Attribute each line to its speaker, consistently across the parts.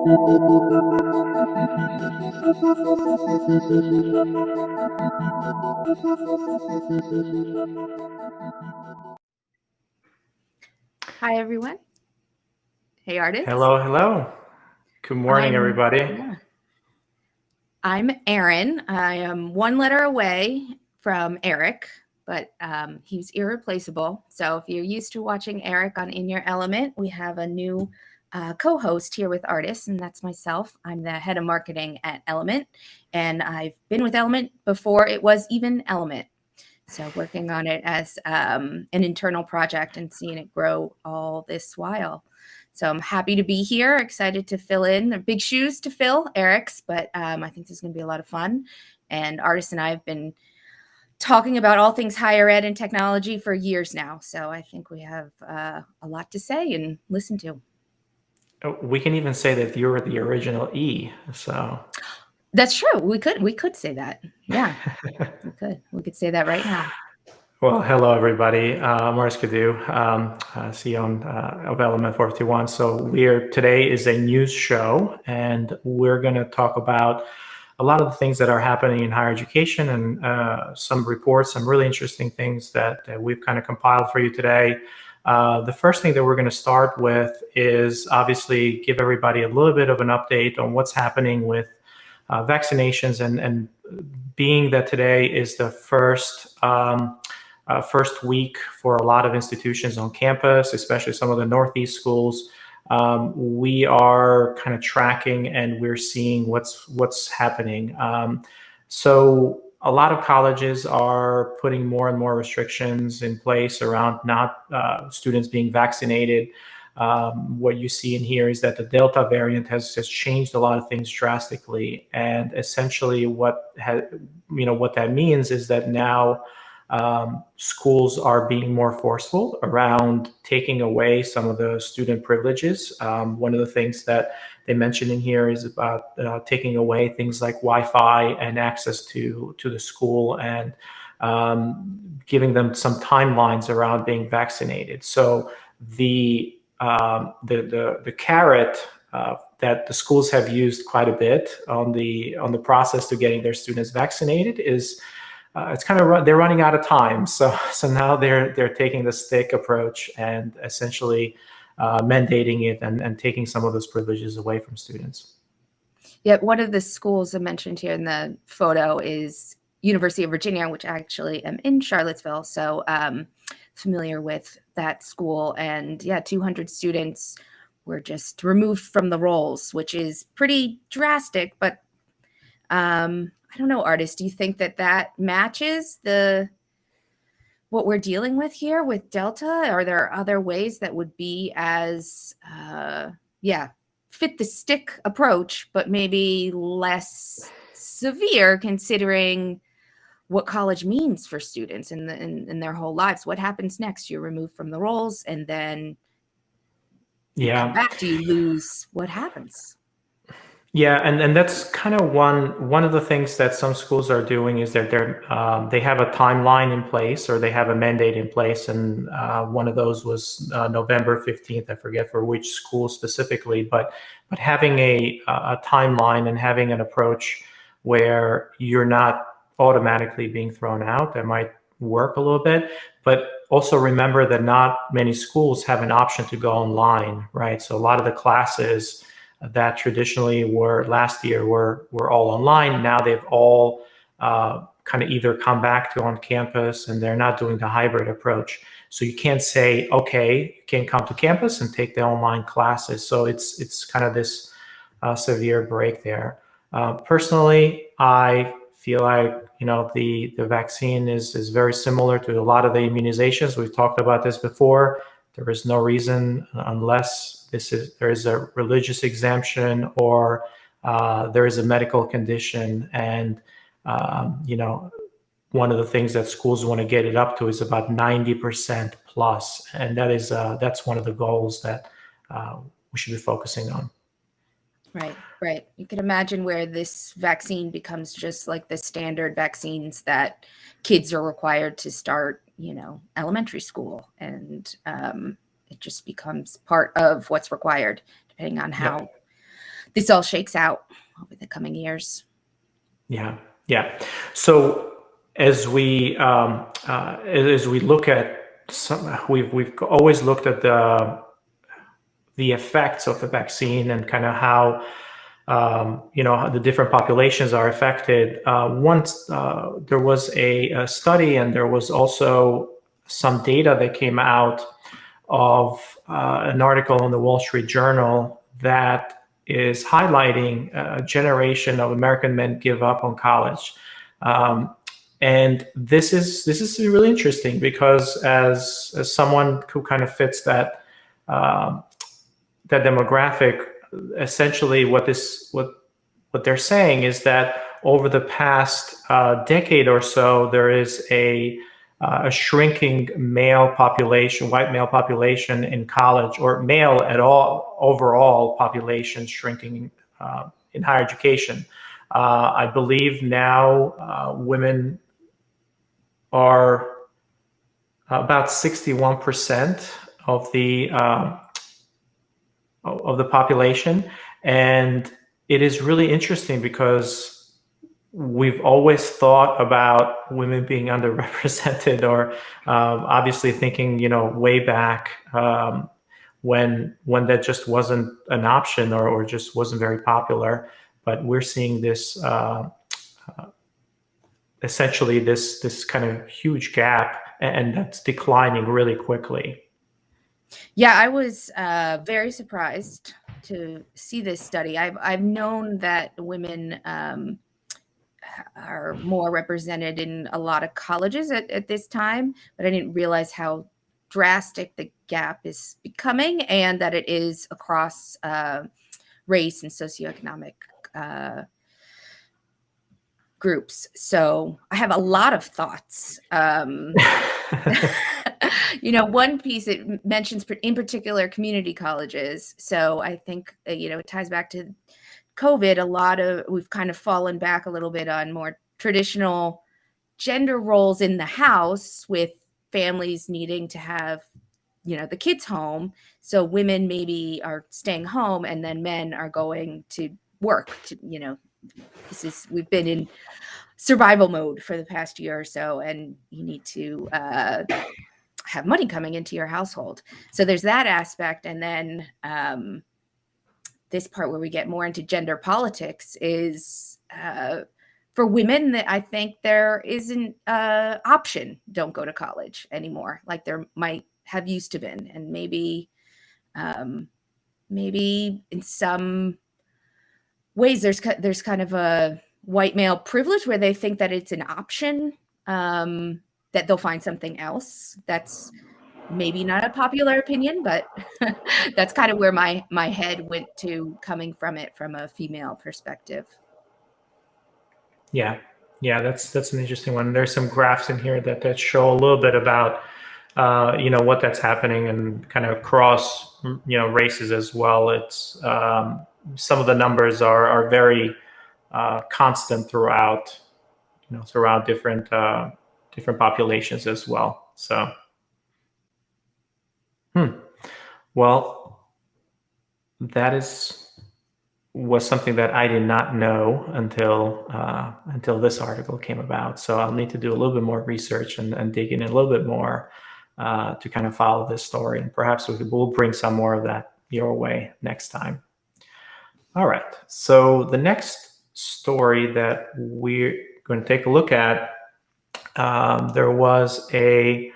Speaker 1: Hi, everyone. Hey, Ardis.
Speaker 2: Hello, hello. Good morning, everybody.
Speaker 1: I'm Erin. I am one letter away from Eric, but he's irreplaceable. So if you're used to watching Eric on In Your Element, we have a new co-host here with Ardis, and that's myself. I'm the head of marketing at Element, and I've been with Element before it was even Element. So working on it as an internal project and seeing it grow all this while. So I'm happy to be here, excited to fill in. They're big shoes to fill, Eric's, but I think this is going to be a lot of fun. And Ardis and I have been talking about all things higher ed and technology for years now. So I think we have a lot to say and listen to.
Speaker 2: We can even say that you're the original E. So
Speaker 1: that's true. We could say that. Yeah, we could say that right now.
Speaker 2: Well, hello, everybody. I'm Ardis Kadiu, CEO of Element451. So today is a news show, and we're going to talk about a lot of the things that are happening in higher education and some reports, some really interesting things that we've kind of compiled for you today. The first thing that we're going to start with is obviously give everybody a little bit of an update on what's happening with vaccinations, and being that today is the first week for a lot of institutions on campus, especially some of the Northeast schools. We are kind of tracking and we're seeing what's happening. So a lot of colleges are putting more and more restrictions in place around not students being vaccinated. What you see in here is that the Delta variant has changed a lot of things drastically, and essentially what that means is that now schools are being more forceful around taking away some of the student privileges. One of the things that they mentioned in here is about taking away things like Wi-Fi and access to the school, and giving them some timelines around being vaccinated. So the carrot that the schools have used quite a bit on the process to getting their students vaccinated is it's kind of they're running out of time. So now they're taking the stick approach and essentially mandating it and taking some of those privileges away from students.
Speaker 1: Yeah, one of the schools I mentioned here in the photo is University of Virginia, which I actually am in Charlottesville. So familiar with that school, and yeah, 200 students were just removed from the rolls, which is pretty drastic. But I don't know, Ardis, do you think that matches what we're dealing with here with Delta? Are there other ways that would be as fit the stick approach, but maybe less severe, considering what college means for students in their whole lives? What happens next? You're removed from the rolls, and then you come back. Do you lose? What happens?
Speaker 2: Yeah, and that's kind of one of the things that some schools are doing is that they have a timeline in place, or they have a mandate in place, and one of those was November 15th. I forget for which school specifically, but having a timeline and having an approach where you're not automatically being thrown out, that might work a little bit. But also remember that not many schools have an option to go online, right? So a lot of the classes that traditionally were last year were all online. Now they've all kind of either come back to on campus, and they're not doing the hybrid approach. So you can't say, okay, you can come to campus and take the online classes. So it's kind of this severe break there. Personally, I feel like the vaccine is very similar to a lot of the immunizations. We've talked about this before. There is no reason, unless there is a religious exemption or there is a medical condition, and one of the things that schools want to get it up to is about 90% plus, and that's one of the goals that we should be focusing on.
Speaker 1: Right. You can imagine where this vaccine becomes just like the standard vaccines that kids are required to start, elementary school, and it just becomes part of what's required, depending on how this all shakes out over the coming years.
Speaker 2: Yeah, yeah. So as we look at we've always looked at the effects of the vaccine and kind of how how the different populations are affected. Once there was a study, and there was also some data that came out of an article in the Wall Street Journal that is highlighting a generation of American men give up on college. And this is really interesting, because as someone who kind of fits that demographic, essentially what they're saying is that over the past decade or so, there is a shrinking male population, white male population in college, or male at all, overall population shrinking in higher education. I believe now women are about 61% of the population. And it is really interesting, because we've always thought about women being underrepresented, or obviously thinking, way back when that just wasn't an option, or just wasn't very popular. But we're seeing this essentially this kind of huge gap, and that's declining really quickly.
Speaker 1: Yeah, I was very surprised to see this study. I've known that women are more represented in a lot of colleges at this time, but I didn't realize how drastic the gap is becoming, and that it is across race and socioeconomic groups. So I have a lot of thoughts. One piece, it mentions in particular community colleges. So I think, it ties back to COVID. We've kind of fallen back a little bit on more traditional gender roles in the house, with families needing to have, the kids home. So women maybe are staying home, and then men are going to work we've been in survival mode for the past year or so, and you need to have money coming into your household. So there's that aspect. And then this part where we get more into gender politics is for women, that I think there isn't an option. Don't go to college anymore, like there might have used to been. And maybe in some ways there's kind of a white male privilege where they think that it's an option, that they'll find something else. That's maybe not a popular opinion, but that's kind of where my head went to, coming from it from a female perspective.
Speaker 2: Yeah, that's an interesting one. There's some graphs in here that show a little bit about what that's happening, and kind of across races as well. It's some of the numbers are very constant throughout different populations as well. So well, that was something that I did not know until this article came about. So I'll need to do a little bit more research and dig in a little bit more to kind of follow this story, and perhaps we'll bring some more of that your way next time. All right, so the next story that we're going to take a look at, there was a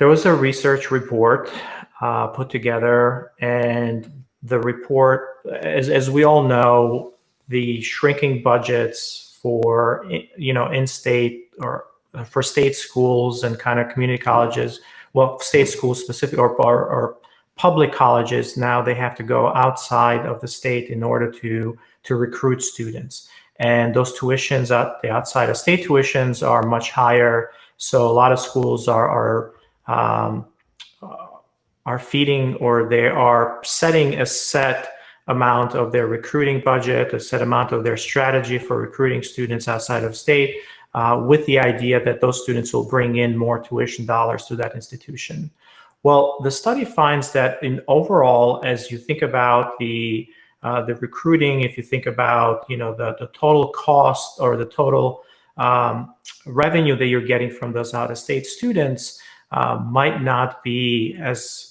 Speaker 2: research report put together, and the report, as we all know, the shrinking budgets for in-state or for state schools and kind of community colleges, well, state schools specific or public colleges, now they have to go outside of the state in order to recruit students. And those tuitions, the outside of state tuitions, are much higher. So a lot of schools are feeding, or they are setting a set amount of their recruiting budget, a set amount of their strategy for recruiting students outside of state, with the idea that those students will bring in more tuition dollars to that institution. Well, the study finds that in overall, as you think about the the recruiting, if you think about, the total cost or the total revenue that you're getting from those out-of-state students might not be as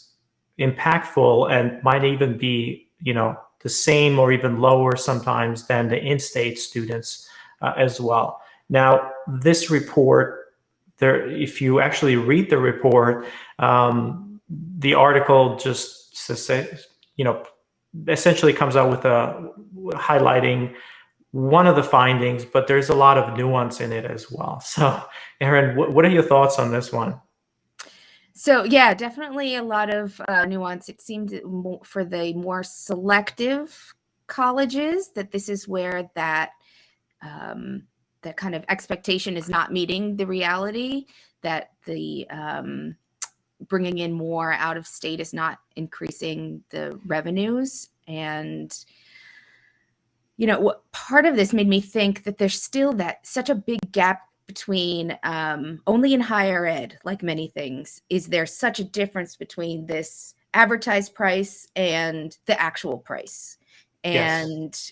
Speaker 2: impactful, and might even be, the same or even lower sometimes than the in-state students as well. Now, this report, if you actually read the report, the article just says, essentially comes out with highlighting one of the findings, but there's a lot of nuance in it as well. So, Erin, what are your thoughts on this one?
Speaker 1: So yeah, definitely a lot of nuance. It seemed for the more selective colleges that this is where that that kind of expectation is not meeting the reality, that the bringing in more out of state is not increasing the revenues. And what part of this made me think that there's still such a big gap between only in higher ed, like many things, is there such a difference between this advertised price and the actual price. And yes.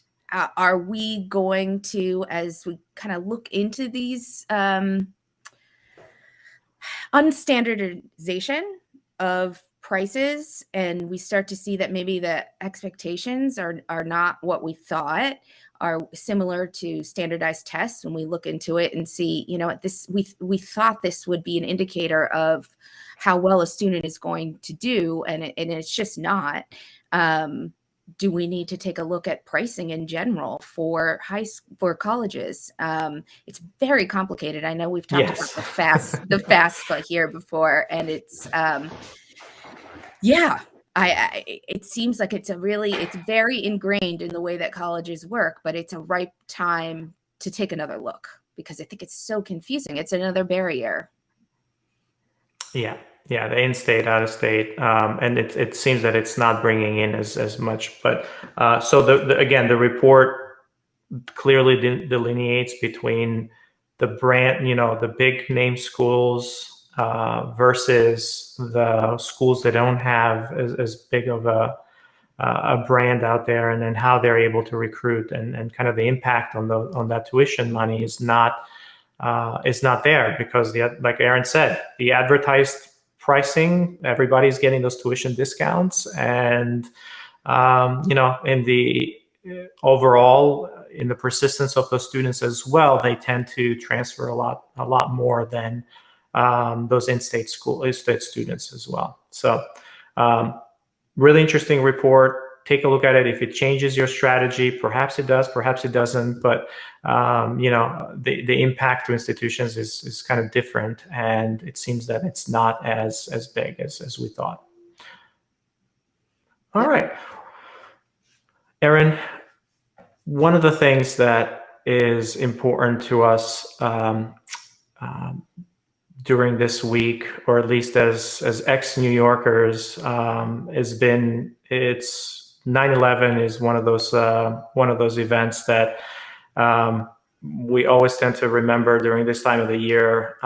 Speaker 1: Are we going to, as we kind of look into these unstandardization of prices, and we start to see that maybe the expectations are not what we thought, are similar to standardized tests, when we look into it and see, this we thought this would be an indicator of how well a student is going to do, and it's just not. Do we need to take a look at pricing in general for colleges? It's very complicated. I know we've talked about the FAFSA here before, and it's it seems like it's very ingrained in the way that colleges work, but it's a ripe time to take another look, because I think it's so confusing. It's another barrier.
Speaker 2: Yeah, the in-state, out-of-state, and it seems that it's not bringing in as much. But so again, the report clearly delineates between the brand, the big name schools versus the schools that don't have as big of a brand out there, and then how they're able to recruit, and kind of the impact on that tuition money is not there, because like Erin said, the advertised pricing, everybody's getting those tuition discounts, and in the overall, in the persistence of those students as well, they tend to transfer a lot more than those in-state students as well. So really interesting report. Take a look at it. If it changes your strategy, perhaps it does, perhaps it doesn't. But the impact to institutions is kind of different, and it seems that it's not as big as we thought. All right, Erin, one of the things that is important to us during this week, or at least as ex-New Yorkers, has been, it's 9/11 is one of those events that we always tend to remember during this time of the year.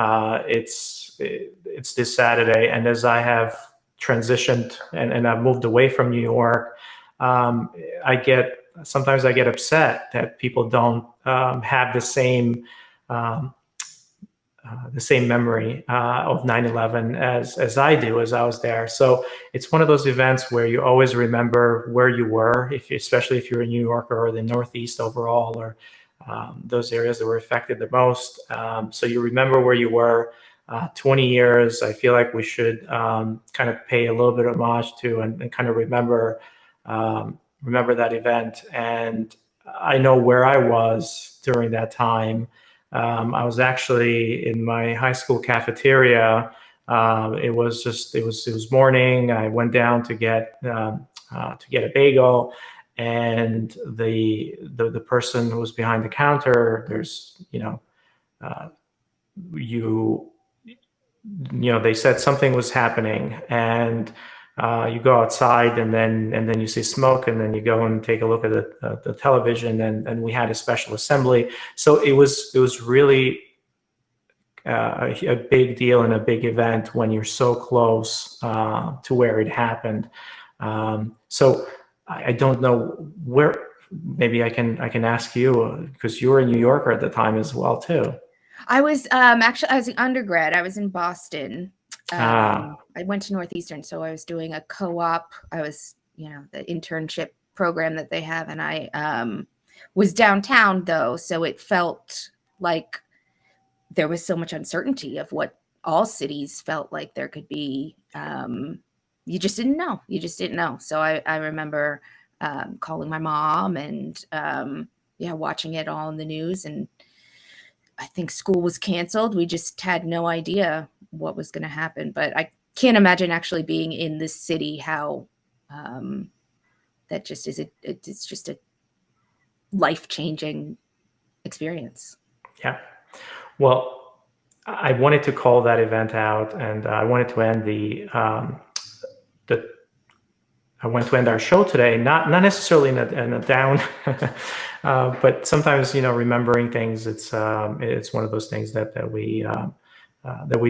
Speaker 2: It's this Saturday, and as I have transitioned and I've moved away from New York, sometimes I get upset that people don't have the same memory of 9/11 as I do, as I was there. So it's one of those events where you always remember where you were, especially if you're a New Yorker or the Northeast overall, or those areas that were affected the most. So you remember where you were. 20 years, I feel like we should kind of pay a little bit of homage to, and kind of remember that event. And I know where I was during that time. I was actually in my high school cafeteria. It was morning. I went down to get a bagel, and the person who was behind the counter, they said something was happening, and you go outside, and then you see smoke, and then you go and take a look at the television, and we had a special assembly. So it was really a big deal and a big event when you're so close to where it happened. So I don't know where. Maybe I can ask you, because you were in New York at the time as well too.
Speaker 1: I was actually, I was an undergrad. I was in Boston. I went to Northeastern, so I was doing a co-op. I was, the internship program that they have, and I was downtown though, so it felt like there was so much uncertainty of what all cities felt like there could be. You just didn't know. So I remember calling my mom and watching it all in the news, and I think school was canceled. We just had no idea what was going to happen, but I can't imagine actually being in this city, how that just is it's just a life-changing experience.
Speaker 2: Yeah. Well, I wanted to call that event out, and I wanted to end I want to end our show today, not necessarily in a down, but sometimes, remembering things, it's one of those things that we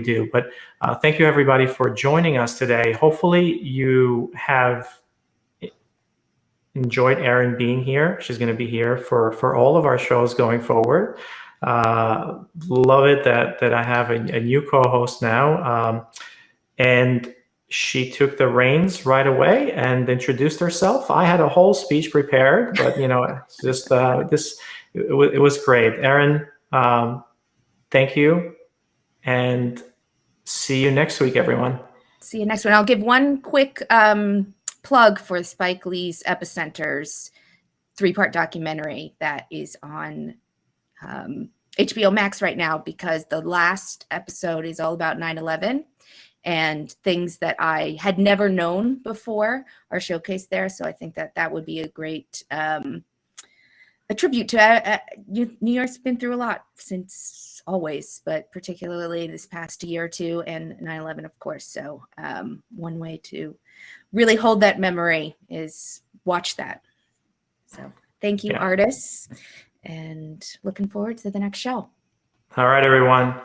Speaker 2: do. But thank you everybody for joining us today. Hopefully you have enjoyed Erin being here. She's going to be here for all of our shows going forward. Love it that I have a new co-host now, and she took the reins right away and introduced herself. I had a whole speech prepared, but just it was great. Erin, thank you, and see you next week, everyone.
Speaker 1: See you next one. I'll give one quick plug for Spike Lee's Epicenter's 3-part documentary that is on HBO Max right now, because the last episode is all about 9/11. And things that I had never known before are showcased there. So I think that would be a great a tribute to New York's been through a lot since always, but particularly this past year or two, and 9/11, of course. So one way to really hold that memory is watch that. So thank you, Ardis, and looking forward to the next show.
Speaker 2: All right, everyone.